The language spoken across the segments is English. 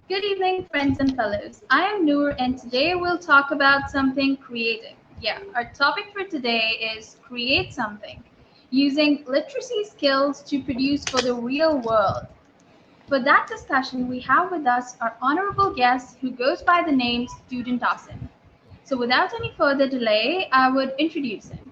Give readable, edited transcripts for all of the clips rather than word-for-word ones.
Good evening, friends and fellows. I am Noor, and today we'll talk about something creative. Yeah, our topic for today is create something, using literacy skills to produce for the real world. For that discussion, we have with us our honorable guest who goes by the name Student Asim. So, without any further delay, I would introduce him.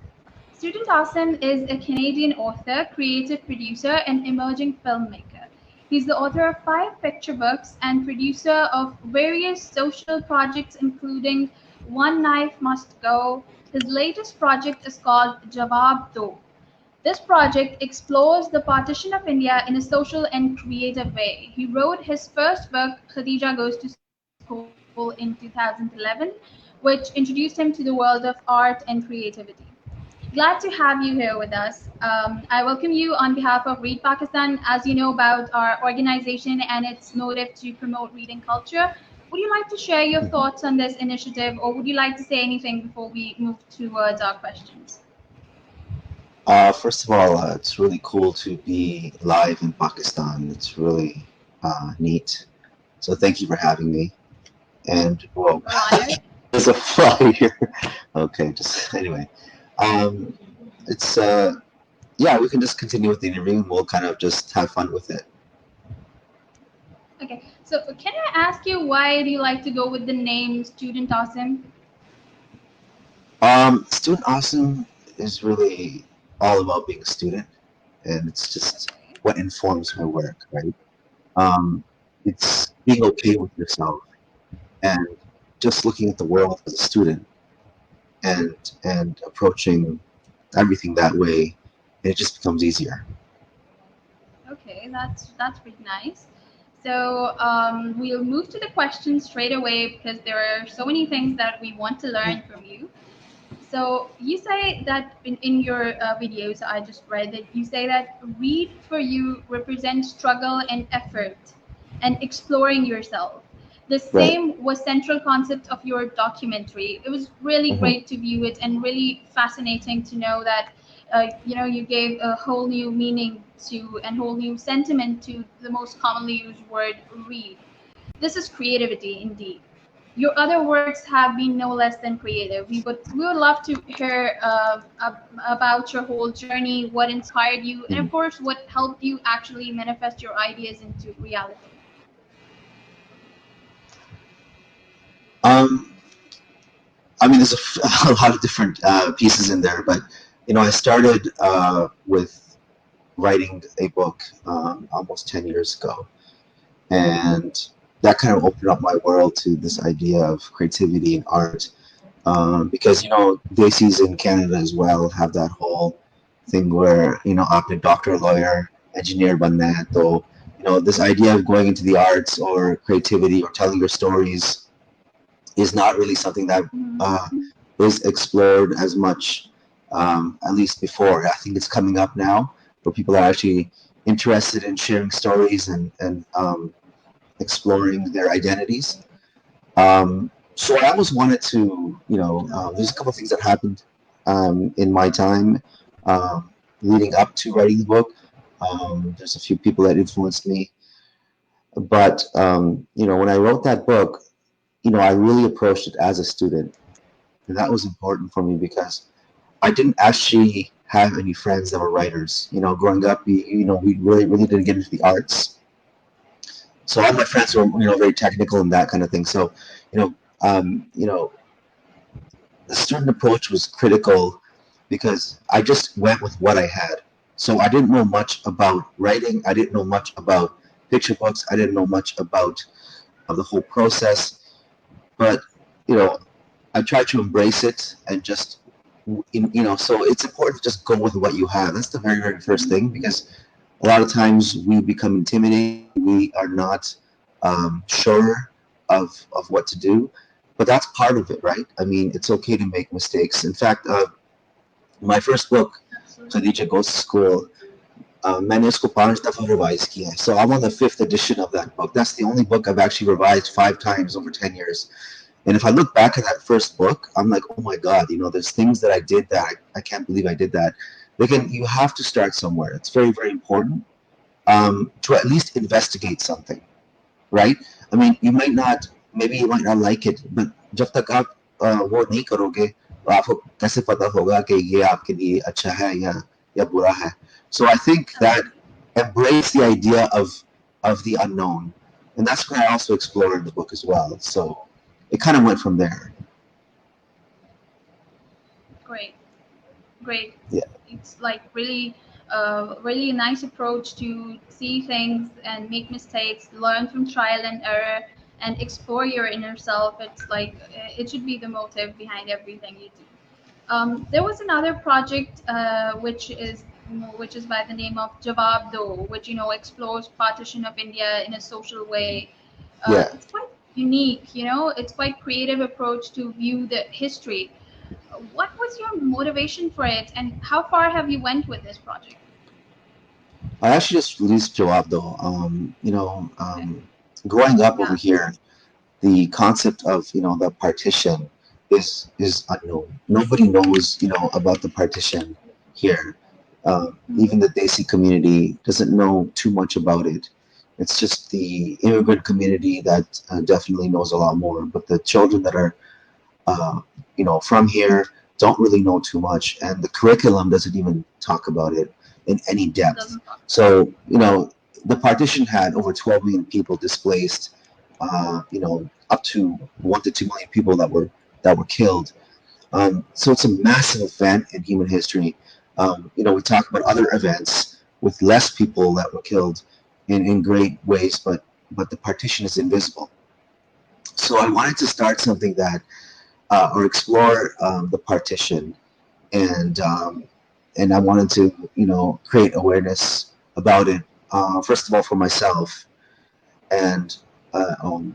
Student Asim is a Canadian author, creative producer, and emerging filmmaker. He's the author of 5 picture books and producer of various social projects, including One Knife Must Go. His latest project is called JAWAB Do. This project explores the partition of India in a social and creative way. He wrote his first book, Khadijah Goes to School, in 2011, which introduced him to the world of art and creativity. Glad to have you here with us. I welcome you on behalf of Read Pakistan. As you know about our organization and its motive to promote reading culture, would you like to share your Mhm. thoughts on this initiative, or would you like to say anything before we move towards our questions? First of all, it's really cool to be live in Pakistan. It's really neat. So thank you for having me. And whoa, We're honored. there's a fly here. Okay, just anyway. Um, it's yeah, we can just continue with the interview and we'll kind of just have fun with it. Okay, so can I ask you why do you like to go with the name Student Awesome? Student Awesome is really all about being a student, and it's just Okay. what informs my work, right? Um, it's being okay with yourself and just looking at the world as a student and approaching everything that way, and it just becomes easier. Okay, that's pretty nice. So we'll move to the questions straight away because there are so many things that we want to learn from you. So you say that in your videos, I just read that you say that read for you represents struggle and effort and exploring yourself. The Right. same was central concept of your documentary. It was really Hmm. great to view it and really fascinating to know that you gave a whole new meaning to and whole new sentiment to the most commonly used word read. This is creativity indeed. Your other works have been no less than creative. We would love to hear about your whole journey, what inspired you, and of Hmm. course, what helped you actually manifest your ideas into reality. Um, I mean, there's a lot of different pieces in there, but I started with writing a book almost 10 years ago, and that kind of opened up my world to this idea of creativity and art. Because Daisies in Canada as well have that whole thing where आपने doctor, lawyer, engineer बनना है. So this idea of going into the arts or creativity or telling your stories is not really something that uh, Mhm. is explored as much, at least before. I think it's coming up now where people are actually interested in sharing stories and exploring their identities. So I always wanted to, there's a couple of things that happened in my time leading up to writing the book. There's a few people that influenced me, but when I wrote that book, I really approached it as a student, and that was important for me because I didn't actually have any friends that were writers. Growing up, we really didn't get into the arts. So all my friends were, very technical and that kind of thing. So, you know, you know, the student approach was critical because I just went with what I had. So I didn't know much about writing. I didn't know much about picture books. I didn't know much about the whole process. But you know, I tried to embrace it and just So it's important to just go with what you have. That's the very very first thing because a lot of times we become intimidated. We are not sure of what to do, but that's part of it, right? I mean, it's okay to make mistakes. In fact, my first book, Absolutely. Khadijah Goes to School, मैंने इसको 5 दफा revise किया है. So I'm on the fifth edition of that book. That's the only book I've actually revised 5 times over 10 years. And if I look back at that first book, I'm like, oh my God, there's things that I did that I can't believe I did that. Again, you have to start somewhere. It's very, very important to at least investigate something, right? I mean, maybe you might not like it, but जब तक आप वो नहीं करोगे तो आपको कैसे पता होगा कि ये आपके लिए अच्छा है या बुरा है? So I think that embrace the idea of the unknown, and that's what I also explore in the book as well. So it kind of went from there. Great, great. Yeah. It's like really, really a nice approach to see things and make mistakes, learn from trial and error, and explore your inner self. It's like it should be the motive behind everything you do. There was another project which is by the name of JAWAB Do, which explores partition of India in a social way. Yeah. It's quite unique, it's quite creative approach to view the history. What was your motivation for it, and how far have you went with this project? I actually just released JAWAB Do. Okay. Growing up over Yeah. here, the concept of the partition is unknown. Nobody knows about the partition here. Even the Desi community doesn't know too much about it. It's just the immigrant community that definitely knows a lot more. But the children that are uh, from here don't really know too much, and the curriculum doesn't even talk about it in any depth. Doesn't talk. So the partition had over 12 million people displaced. Up to 1 to 2 million people that were killed. So it's a massive event in human history. We talk about other events with less people that were killed in great ways, but the partition is invisible. So I wanted to start something that or explore the partition, and I wanted to create awareness about it. First of all, for myself, and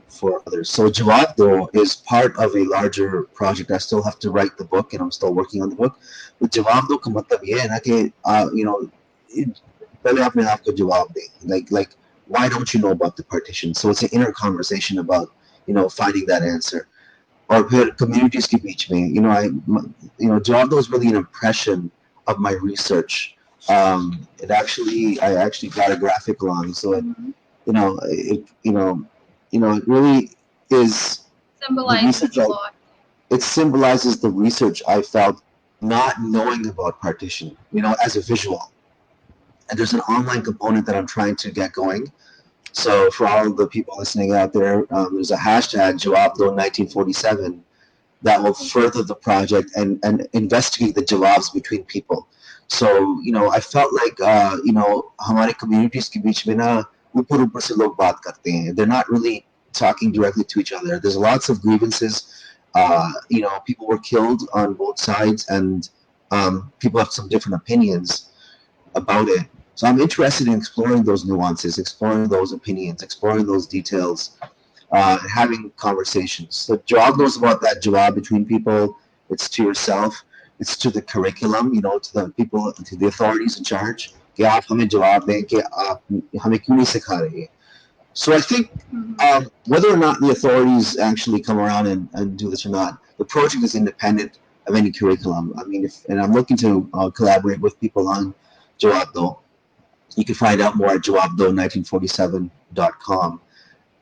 for others. So Jawab Do is part of a larger project. I still have to write the book, and I'm still working on the book. But Jawab Do का मतलब ये है ना कि पहले अपने आप को जवाब दे. Like why don't you know about the partition? So it's an inner conversation about finding that answer. Or फिर communities के बीच में, Jawab Do is really an impression of my research. I actually got a graphic along, so it Hmm. you know it you know it really is the Symbolizes research. a lot. It symbolizes the research I felt not knowing about partition, as a visual. And there's an online component that I'm trying to get going. So for all the people listening out there, there's a hashtag JawabDo 1947 that will further the project and investigate the jawabs between people. So I felt like हमारे communities के बीच में ना ऊपर ऊपर से लोग बात करते हैं. They're not really talking directly to each other. There's lots of grievances. People were killed on both sides, and people have some different opinions about it. So I'm interested in exploring those nuances, exploring those opinions, exploring those details, having conversations. The job knows about that job between people. It's to yourself. It's to the curriculum. To the people, to the authorities in charge. कि आप हमें जवाब दें कि आप हमें क्यों नहीं सिखा रहे. So I think Hmm. whether or not the authorities actually come around and do this or not, the project is independent of any curriculum. I mean, and I'm looking to collaborate with people on JAWAB Do. You can find out more at jawabdo1947.com.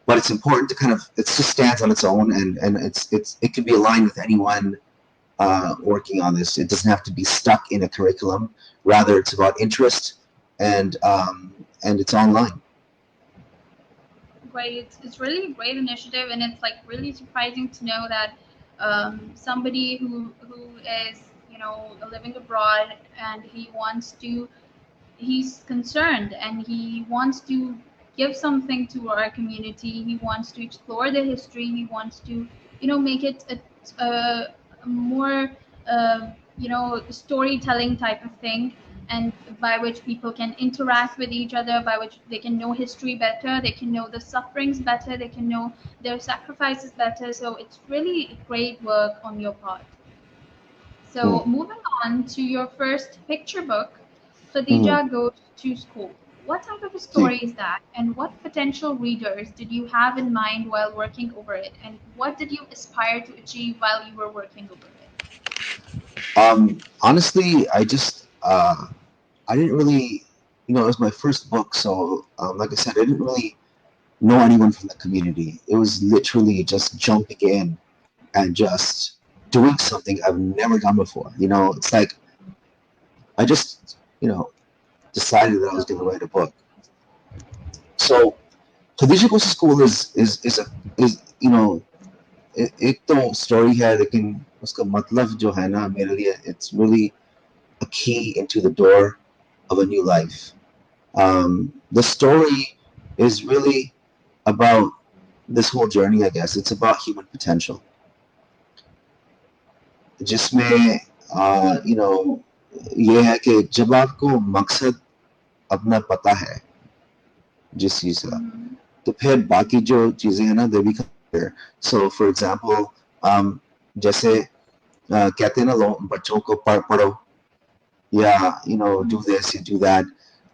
But it's important to it just stands on its own, and it can be aligned with anyone working on this. It doesn't have to be stuck in a curriculum. Rather, it's about interest, and it's online. Great. It's really a great initiative, and it's like really surprising to know that somebody who is living abroad, and he's concerned, and he wants to give something to our community. He wants to explore the history. He wants to make it a more storytelling type of thing, and by which people can interact with each other, by which they can know history better, they can know the sufferings better, they can know their sacrifices better. So it's really great work on your part. Hmm. So moving on to your first picture book, Mhm. Khadijah Goes to School. What type of a See, story is that, and what potential readers did you have in mind while working over it, and what did you aspire to achieve while you were working over it? honestly, I didn't really, it was my first book, so like I said, I didn't really know anyone from the community. It was literally just jumping in and just doing something I've never done before. You know, it's like I just, decided that I was going to write a book. So Khadijah Goes to School is एक तो story है, लेकिन उसका मतलब जो है ना मेरे लिए, it's really a key into the door of a new life. The story is really about this whole journey, I guess. It's about human potential. जिसमें ये है कि जब आपको मकसद अपना पता है जिस चीज का, तो फिर बाकी जो चीजें हैं ना, they become clear. So for example, जैसे कहते हैं ना लोग बच्चों को पढ़ो या do this, you do that,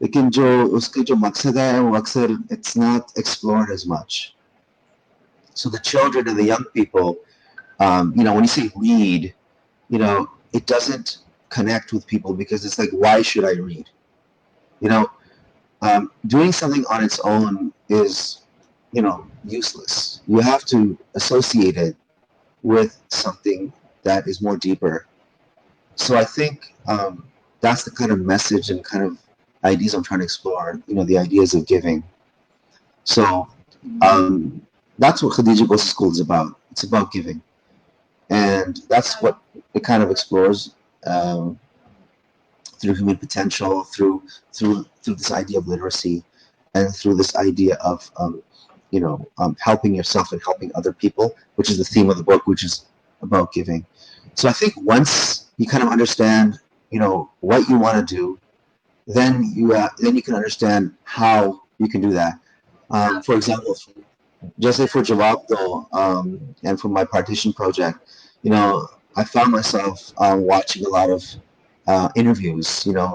लेकिन जो उसके जो मकसद है वो अक्सर it's not explored as much. So the children and the young people, when you say read, it doesn't connect with people because it's like, why should I read? Doing something on its own is, useless. You have to associate it with something that is more deeper. So I think that's the kind of message and kind of ideas I'm trying to explore, the ideas of giving. So that's what Khadijah Goes to School is about. It's about giving. And that's what it kind of explores through human potential, through this idea of literacy, and through this idea of helping yourself and helping other people, which is the theme of the book, which is about giving. So I think once you kind of understand, what you want to do, then you can understand how you can do that. For example, just say for JAWAB Do, and for my partition project, I found myself watching a lot of interviews,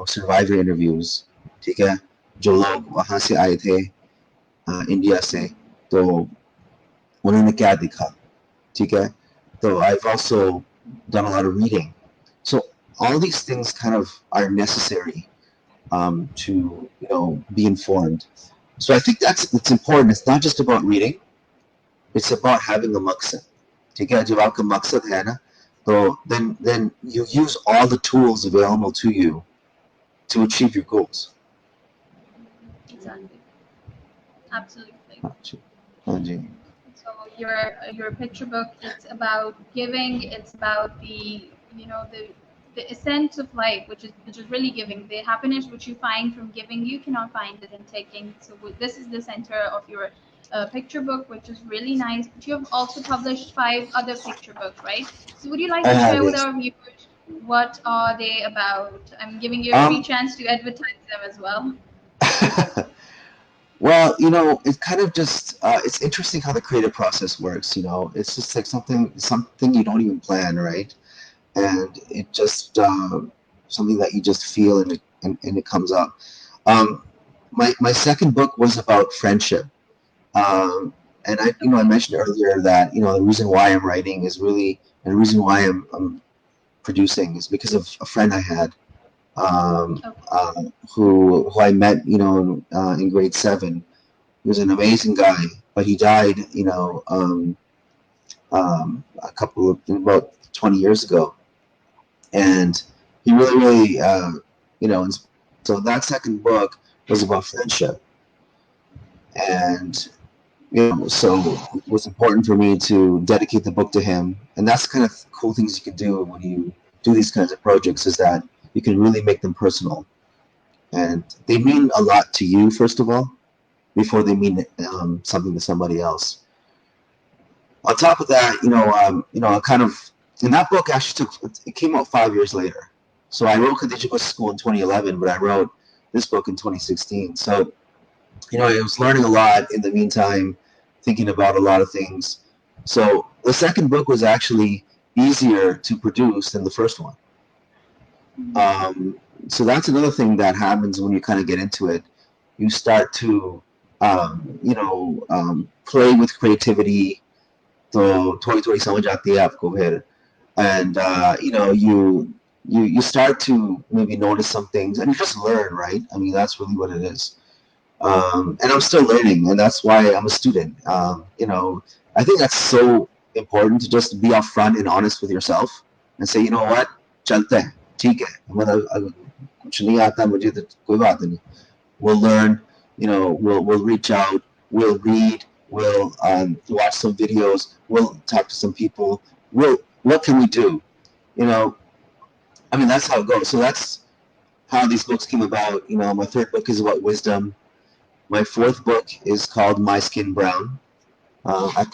survivor interviews, ठीक है, जो लोग वहाँ से आए थे India से, तो उन्होंने क्या दिखा, ठीक है. So I've also done a lot of reading. So all these things kind of are necessary to be informed. So I think it's important. It's not just about reading. It's about having a maqsad. ठीक है, जब आपका मकसद है ना, so then you use all the tools available to you to achieve your goals. Exactly. Absolutely. Anji. So your picture book, it's about giving. It's about the the essence of life, which is really giving. The happiness which you find from giving, you cannot find it in taking. So this is the center of your picture book, which is really nice. But you have also published 5 other picture books, right? So would you like to share with our viewers what are they about? I'm giving you a free chance to advertise them as well. Well, it kind of just it's interesting how the creative process works. It's just like something you don't even plan, right? And it just something that you just feel, and it comes up. My second book was about friendship, and I mentioned earlier that the reason why I'm writing is really, and the reason why I'm producing is because of a friend I had who I met in grade 7. He was an amazing guy, but he died about 20 years ago. And he really, and so that second book was about friendship. And, so it was important for me to dedicate the book to him. And that's the kind of cool things you can do when you do these kinds of projects, is that you can really make them personal. And they mean a lot to you, first of all, before they mean something to somebody else. On top of that, kind of, and that book actually it came out 5 years later. So I wrote Khadijah Goes to School in 2011, but I wrote this book in 2016. So, I was learning a lot in the meantime, thinking about a lot of things. So the second book was actually easier to produce than the first one. So that's another thing that happens when you kind of get into it. You start to, play with creativity. So थोड़ी समझ आती है आपको फिर, and you start to maybe notice some things, and you just learn, right? I mean, that's really what it is. And I'm still learning, and that's why I'm a student. I think that's so important to just be upfront and honest with yourself and say, you know what, चलते हैं, ठीक है, मतलब अगर कुछ नहीं आता मुझे तो कोई बात नहीं. We'll learn, we'll reach out, we'll read, we'll watch some videos, we'll talk to some people. What can we do? That's how it goes. So that's how these books came about. My third book is about wisdom. My fourth book is called My Skin Brown. I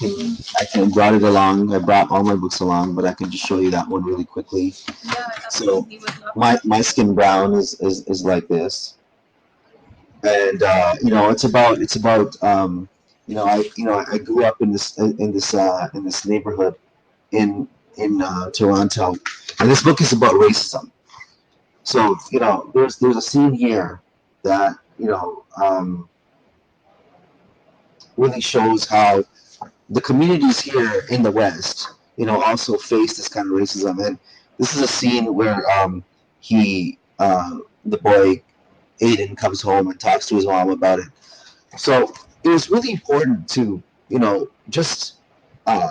can brought it along. I brought all my books along, but I can just show you that one really quickly. Yeah, So absolutely would love my skin brown is like this, and it's about I grew up in this neighborhood in Toronto, and this book is about racism. So there's a scene here that really shows how the communities here in the West, also face this kind of racism. And this is a scene where the boy Aiden comes home and talks to his mom about it. So it was really important to, just uh,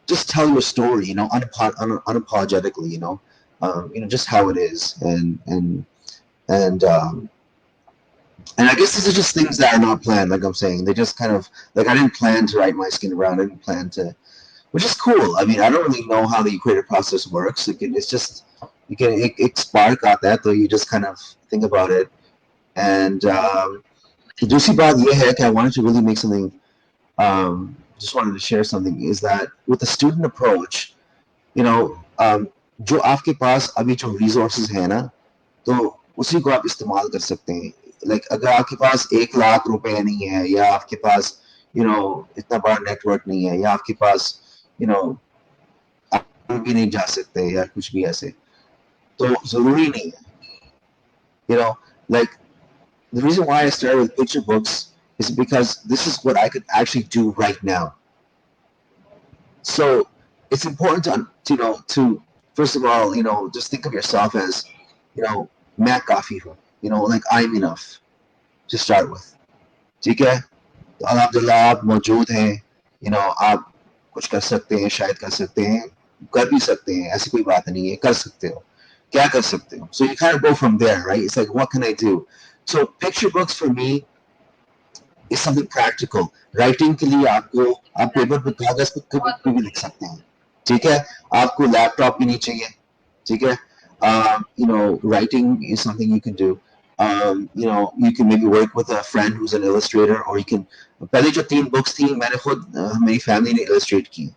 just tell your story, unapologetically, just how it is, and I guess these are just things that are not planned. Like I'm saying, they just kind of like I didn't plan to write My Skin Around. I didn't plan to, which is cool. I mean, I don't really know how the creative process works. It's just you can it spark out that, though you just kind of think about it. And दूसरी बात ये है कि I wanted to really make something. Just wanted to share something is that with the student approach, जो आपके पास अभी जो resources है ना, तो उसी को आप इस्तेमाल कर सकते हैं. Like अगर आपके पास 1 लाख रुपए नहीं है, या आपके पास इतना बड़ा नेटवर्क नहीं है, या आपके पास आप भी नहीं जा सकते, या कुछ भी ऐसे, तो जरूरी नहीं है. Like the reason why I started with picture books is because this is what I could actually do right now. So it's important to first of all, just think of yourself as, मैं काफी हूँ, like I'm enough to start with. ठीक है, तो अल्हम्दुलिल्लाह आप मौजूद हैं, आप कुछ कर सकते हैं, शायद कर सकते हैं, कर भी सकते हैं, ऐसी कोई बात नहीं है, कर सकते हो, क्या कर सकते हो. So you kind of go from there, right? It's like, what can I do? So picture books for me is something practical. Writing के लिए आप पेपर पे कागज पे कभी भी लिख सकते हैं. ठीक है, आपको लैपटॉप भी नहीं चाहिए. ठीक है, writing is something you can do. You can maybe work with a friend who's an illustrator, or you can. पहले जो 3 books थी मैंने खुद मेरी family ने illustrate की.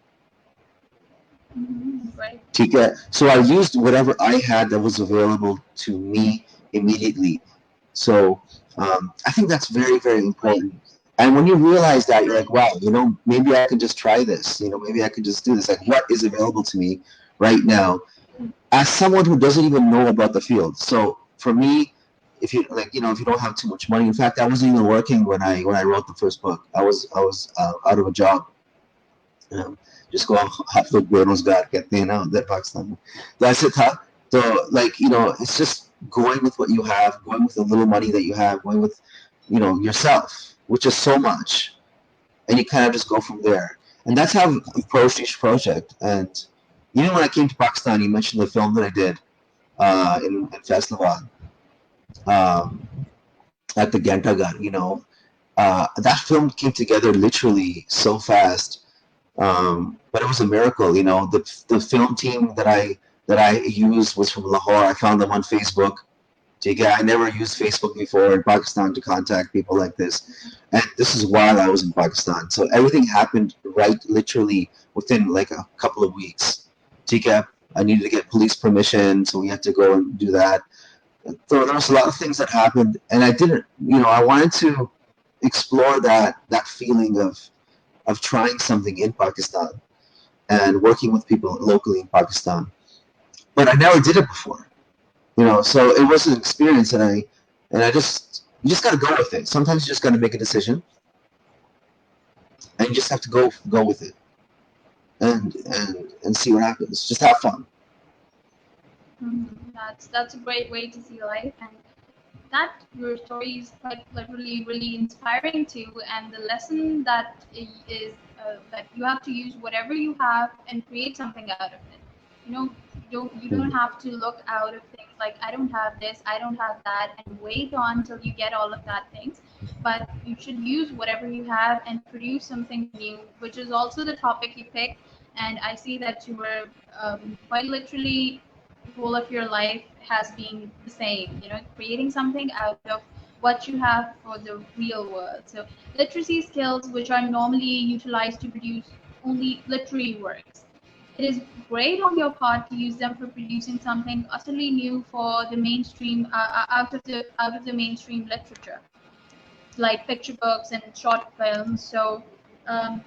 Right. ठीक है, so I used whatever I had that was available to me immediately. So I think that's very, very important. And when you realize that, you're like, wow, maybe I could just try this. Maybe I could just do this. Like, what is available to me right now as someone who doesn't even know about the field? So for me, if you if you don't have too much money, in fact, I wasn't even working when I wrote the first book. I was out of a job. Just go half the बेरोजगार कहते हैं ना उधर पाकिस्तान में. तो ऐसे था. So it's just going with what you have, going with the little money that you have, going with yourself, which is so much, and you kind of just go from there. And that's how I approached each project. And when I came to Pakistan, you mentioned the film that I did in Faisalabad at the Gantagar. That film came together literally so fast. But it was a miracle. The film team that I used was from Lahore. I found them on Facebook. I never used Facebook before in Pakistan to contact people like this. And this is while I was in Pakistan. So everything happened literally within like a couple of weeks. I needed to get police permission, so we had to go and do that. So there was a lot of things that happened, and I didn't, I wanted to explore that feeling of trying something in Pakistan and working with people locally in Pakistan. But I never did it before. So it was an experience, and you just got to go with it. Sometimes you just got to make a decision, and you just have to go with it, and see what happens. Just have fun. That's a great way to see life, and that your story is quite literally really inspiring too, and the lesson that is that you have to use whatever you have and create something out of it. You know, you don't have to look out of things like I don't have this, I don't have that, and wait on till you get all of that things. But you should use whatever you have and produce something new, which is also the topic you picked. And I see that you were quite literally whole of your life has been the same, creating something out of what you have for the real world. So literacy skills, which are normally utilized to produce only literary works, it is great on your part to use them for producing something utterly new for the mainstream, out of the mainstream literature, like picture books and short films. So,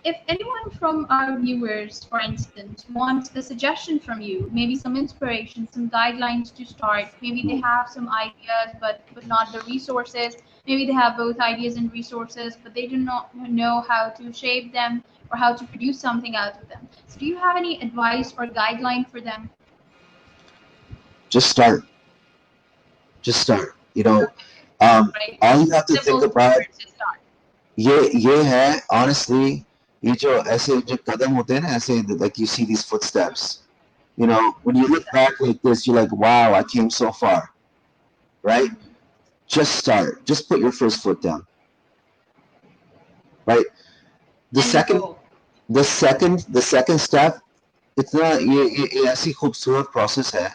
if anyone from our viewers, for instance, wants a suggestion from you, maybe some inspiration, some guidelines to start, maybe they have some ideas but not the resources, maybe they have both ideas and resources, but they do not know how to shape them or how to produce something out of them. So, do you have any advice or guideline for them? Just start. Just start. Okay, right. All you have to think Simple about words to start. ये है honestly, ये जो ऐसे जो कदम होते हैं ना ऐसे, like you see these footsteps. When you look back like this, you're like, wow, I came so far, right? Just start. Just put your first foot down, right? The And second, go. the second step, इतना ये ऐसी खूबसूरत process है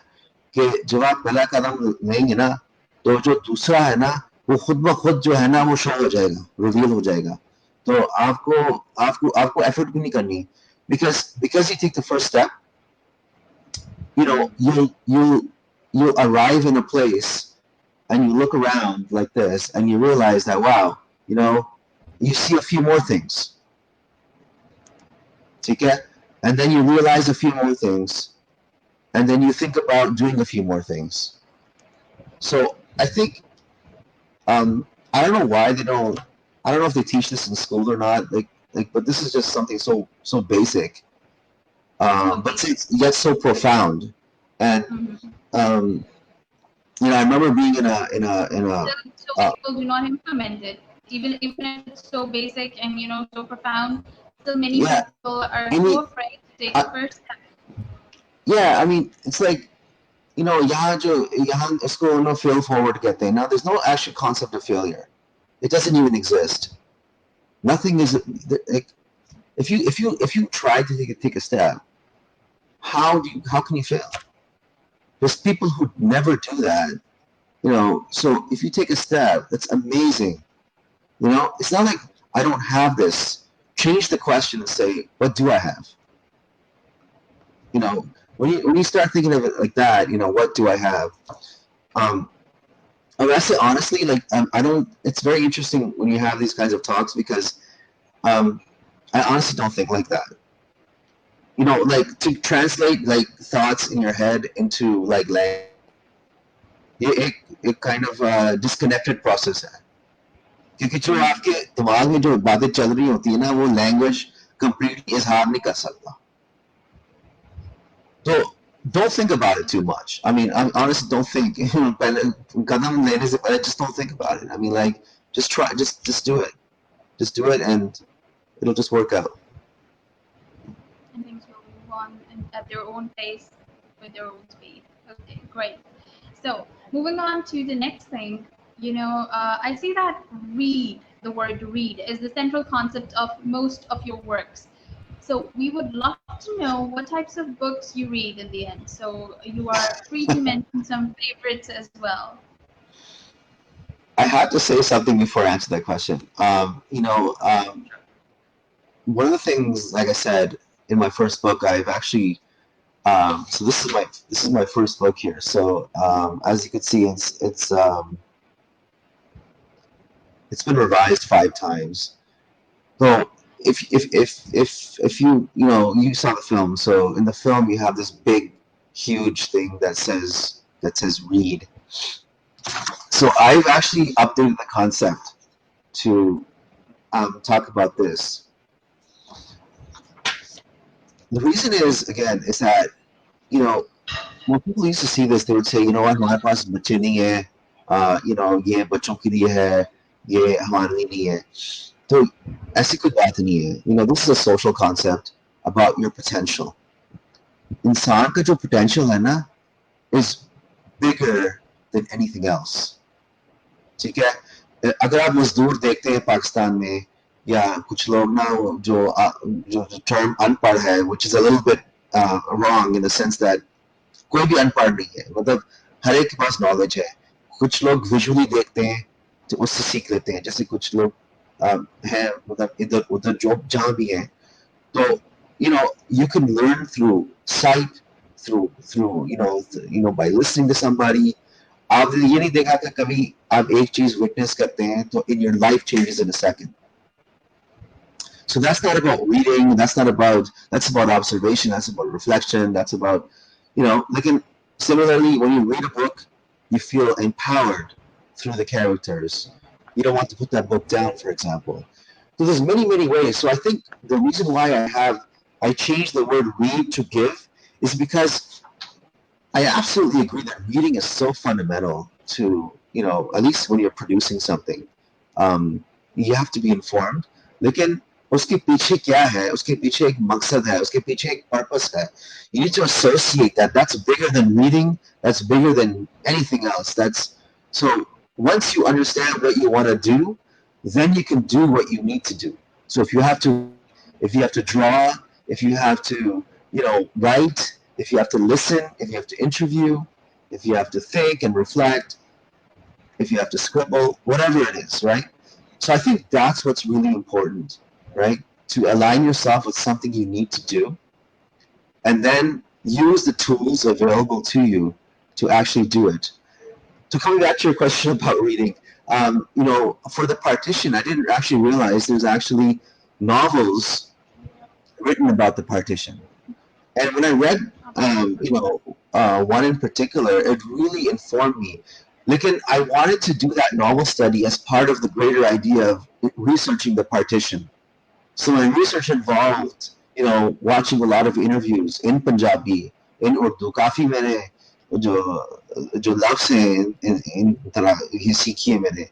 कि जब आप पहला कदम लेंगे ना, तो जो दूसरा है ना, वो खुद ब खुद जो है ना, वो शो हो जाएगा, रिवील हो जाएगा. तो आपको आपको आपको एफर्ट भी नहीं करनी, because you take the first step, you arrive in a place and you look around like this and you realize that, wow, you see a few more things. Okay? And then you realize a few more things, and then you think about doing a few more things. So I think, I don't know why they don't. I don't know if they teach this in school or not. But this is just something so basic, but it's yet so profound. And I remember being in a. So people do not implement it, even if it's so basic and so profound. Still, many Yeah, people are I so mean, afraid to take the first step. yeah, I mean, it's like, यहाँ इसको fail forward कहते हैं. Now, there's no actual concept of failure. It doesn't even exist. Nothing is like, if you try to take a step, how can you fail? There's people who never do that. So if you take a step, that's amazing. It's not like I don't have this. Change the question and say, what do I have? When you start thinking of it like that, what do I have? I say honestly, like, I don't. It's very interesting when you have these kinds of talks, because I honestly don't think like that. Like, to translate like thoughts in your head into like language, एक kind of disconnected process है. क्योंकि जो आपके दिमाग में जो बातें चल रही होती है ना, वो लैंग्वेज completely इजहार नहीं कर सकता. So don't think about it too much. I mean, I honestly don't think. Just don't think about it. I mean, like, just try, just do it, and it'll just work out. And things will move on at their own pace with their own speed. Okay, great. So moving on to the next thing, I see that the word read, is the central concept of most of your works. So we would love to know what types of books you read in the end. So you are free to mention some favorites as well. I have to say something before I answer that question. One of the things, like I said, in my first book, I've actually. So this is my first book here. So as you can see, it's been revised 5 times. So if you saw the film, so in the film you have this big, huge thing that says read. So I've actually updated the concept to talk about this. The reason is, again, is that when people used to see this, they would say, हमारे पास बच्चे नहीं है, ये बच्चों के लिए है, ये हमारे लिए नहीं है. तो ऐसी कोई बात नहीं है. This is a social concept about your potential. इंसान का जो potential है ना is bigger than anything else. ठीक है. अगर आप मजदूर देखते हैं पाकिस्तान में, या कुछ लोग ना जो term अनपढ़ है, which is a little bit wrong in the sense that कोई भी अनपढ़ नहीं है, मतलब हर एक के पास नॉलेज है. कुछ लोग विजुअली देखते हैं तो उससे सीख लेते हैं, जैसे कुछ लोग हैं मतलब इधर उधर जो जहाँ भी हैं. तो you can learn through sight, through by listening to somebody. आपने ये नहीं देखा कि कभी आप एक चीज विटनेस करते हैं तो in your life changes in a second. So that's not about reading, that's about observation, that's about reflection, that's about, like similarly, when you read a book, you feel empowered through the characters. You don't want to put that book down, for example. So there's many, many ways. So I think the reason why I changed the word read to give is because I absolutely agree that reading is so fundamental to, at least when you're producing something. You have to be informed. लेकिन उसके पीछे क्या है, उसके पीछे एक मकसद है, उसके पीछे एक purpose है. You need to associate that. That's bigger than reading. That's bigger than anything else. So once you understand what you want to do, then you can do what you need to do. So if you have to draw, if you have to, write, if you have to listen, if you have to interview, if you have to think and reflect, if you have to scribble, whatever it is, right? So I think that's what's really important, right? To align yourself with something you need to do, and then use the tools available to you to actually do it. So coming back to your question about reading, for the partition, I didn't actually realize there's actually novels written about the partition. And when I read, one in particular, it really informed me. Lekin I wanted to do that novel study as part of the greater idea of researching the partition. So my research involved, watching a lot of interviews in Punjabi, in Urdu. काफी मैंने जो लफ्ज़ हैं इन तरह ये सीखी है मैंने.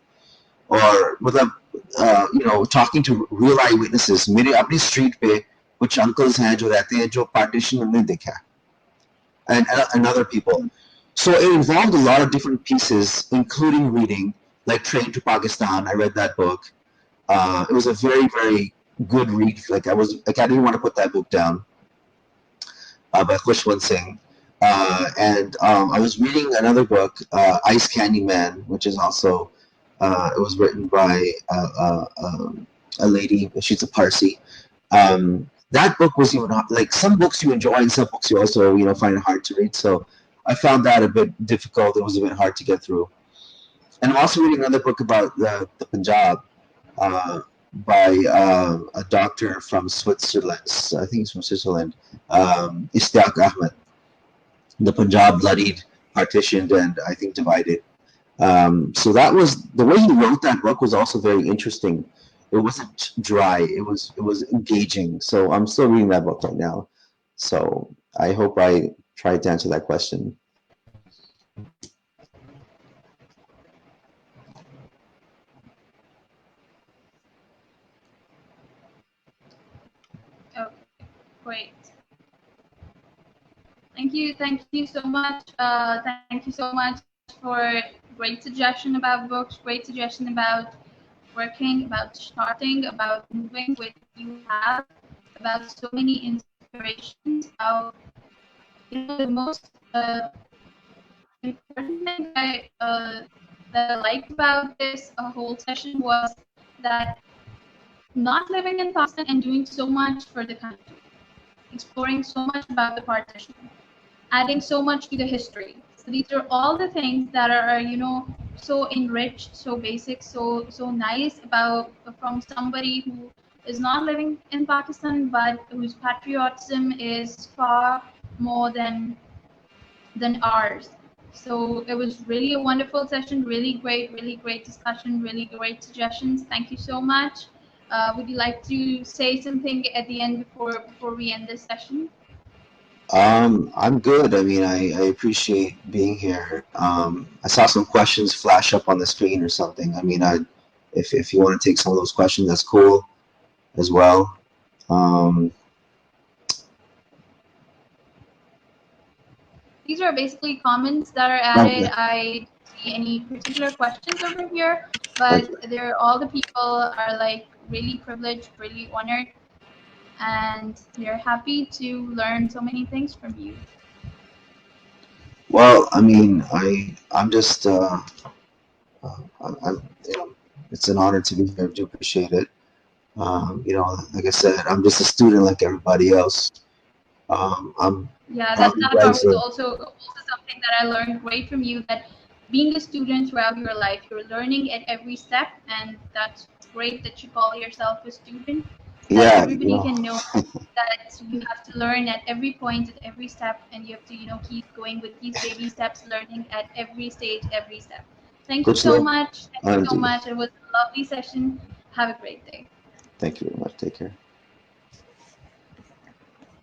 और मतलब talking to real eyewitnesses. मेरे अपनी street पे कुछ uncles हैं जो रहते हैं जो partition उन्होंने देखा, and other people. So it involved a lot of different pieces, including reading, like Train to Pakistan. I read that book. It was a very, very good read. I didn't want to put that book down, by Khushwant Singh. And I was reading another book, Ice Candy Man, which is also, it was written by a lady, she's a Parsi. That book was even like some books you enjoy and some books you also find it hard to read. So I found that a bit difficult. It was a bit hard to get through. And I'm also reading another book about the Punjab by a doctor from Switzerland. I think he's from Switzerland. Ishtiaq Ahmed. The Punjab bloodied, partitioned, and I think divided. So that was the way he wrote that book was also very interesting. It wasn't dry. It was engaging. So I'm still reading that book right now. So I hope I tried to answer that question. Okay, great. Thank you so much. Thank you so much for great suggestion about books, great suggestion about working, about starting, about moving with you have, about so many inspirations. How the most important thing that I liked about this whole session was that not living in Pakistan and doing so much for the country, exploring so much about the partition, adding so much to the history. So these are all the things that are so enriched, so basic, so nice about from somebody who is not living in Pakistan but whose patriotism is far more than ours. So it was really a wonderful session, really great discussion, really great suggestions. Thank you so much. Would you like to say something at the end before we end this session? I'm good. I mean, I appreciate being here. I saw some questions flash up on the screen or something. I mean, if you want to take some of those questions, that's cool as well. These are basically comments that are added. Okay. I don't see any particular questions over here, Okay. but they're all the people are like really privileged, really honored, and they're happy to learn so many things from you. Well, I mean, I'm just I'm you know, it's an honor to be here. I do appreciate it. You know, like I said, I'm just a student like everybody else. I'm Yeah, probably that ready part was for. also something that I learned great from you. That being a student throughout your life, you're learning at every step, and that's great that you call yourself a student. That Yeah, you everybody know. can know that you have to learn at every point, at every step, and you have to keep going with these baby steps, learning at every stage, every step. Thank you Kuch so nahi. much. Thank you हाँ so ji. much. It was a lovely session. Have a great day. Thank you very much. Take care.